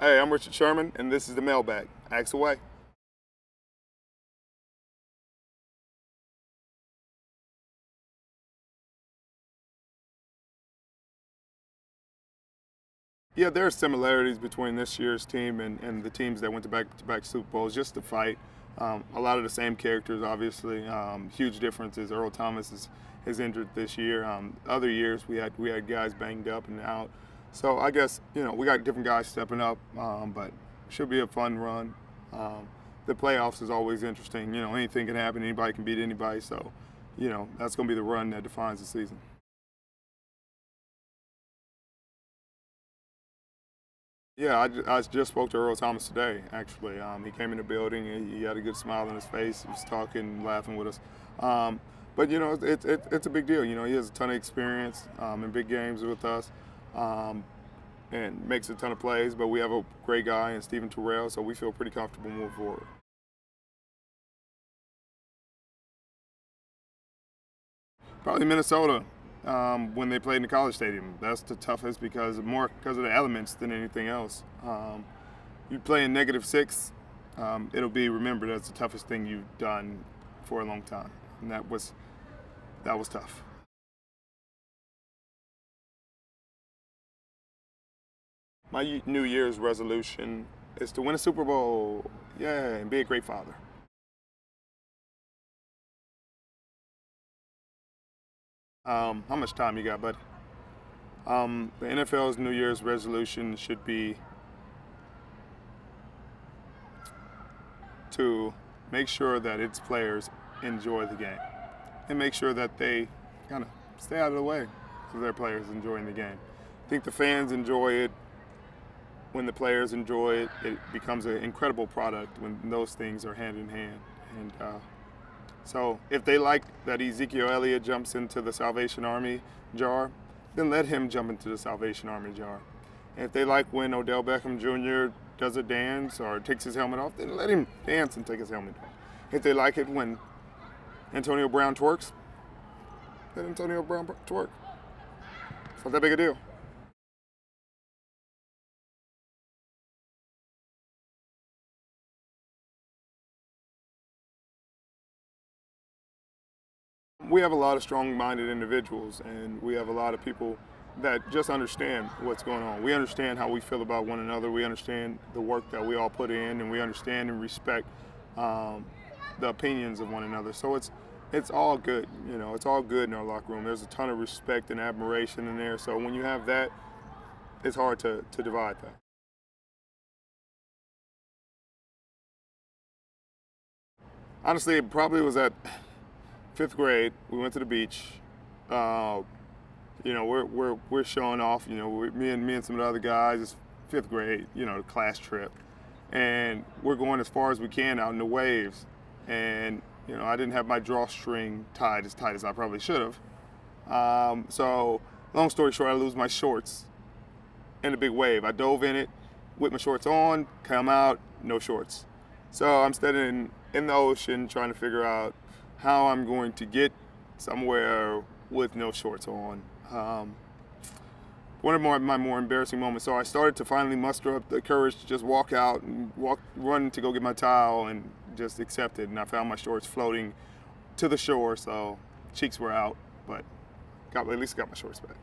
Hey, I'm Richard Sherman, and this is the Mailbag. Ask away. Yeah, there are similarities between this year's team and the teams that went to back-to-back Super Bowls, just the fight. A lot of the same characters, obviously. Huge differences. Earl Thomas is injured this year. Other years we had guys banged up and out. So I guess we got different guys stepping up, but should be a fun run. The playoffs is always interesting. Anything can happen. Anybody can beat anybody. So that's going to be the run that defines the season. Yeah, I just spoke to Earl Thomas today, actually. He came in the building, and he had a good smile on his face. He was talking, laughing with us. But, it's a big deal. He has a ton of experience in big games with us and makes a ton of plays. But we have a great guy in Stephen Terrell, so we feel pretty comfortable moving forward. Probably Minnesota when they played in the College Stadium. That's the toughest because of the elements than anything else. You play in -6, it'll be remembered as the toughest thing you've done for a long time, and that was tough. My New Year's resolution is to win a Super Bowl, yeah, and be a great father. How much time you got, bud? The NFL's New Year's resolution should be to make sure that its players enjoy the game and make sure that they kind of stay out of the way of their players enjoying the game. I think the fans enjoy it. When the players enjoy it, it becomes an incredible product when those things are hand in hand. And so if they like that Ezekiel Elliott jumps into the Salvation Army jar, then let him jump into the Salvation Army jar. And if they like when Odell Beckham Jr. does a dance or takes his helmet off, then let him dance and take his helmet off. If they like it when Antonio Brown twerks, let Antonio Brown twerk. It's not that big a deal. We have a lot of strong-minded individuals, and we have a lot of people that just understand what's going on. We understand how we feel about one another. We understand the work that we all put in, and we understand and respect the opinions of one another. So it's all good. It's all good in our locker room. There's a ton of respect and admiration in there. So when you have that, it's hard to divide that. Honestly, it probably was at 5th grade. We went to the beach. We're showing off. Me and some of the other guys. It's 5th grade. The class trip, and we're going as far as we can out in the waves. And I didn't have my drawstring tied as tight as I probably should have. So long story short, I lose my shorts in a big wave. I dove in it with my shorts on, come out, no shorts. So I'm standing in the ocean trying to figure out how I'm going to get somewhere with no shorts on. One of my more embarrassing moments. So I started to finally muster up the courage to just walk out and run to go get my towel and just accept it. And I found my shorts floating to the shore, so cheeks were out, but at least got my shorts back.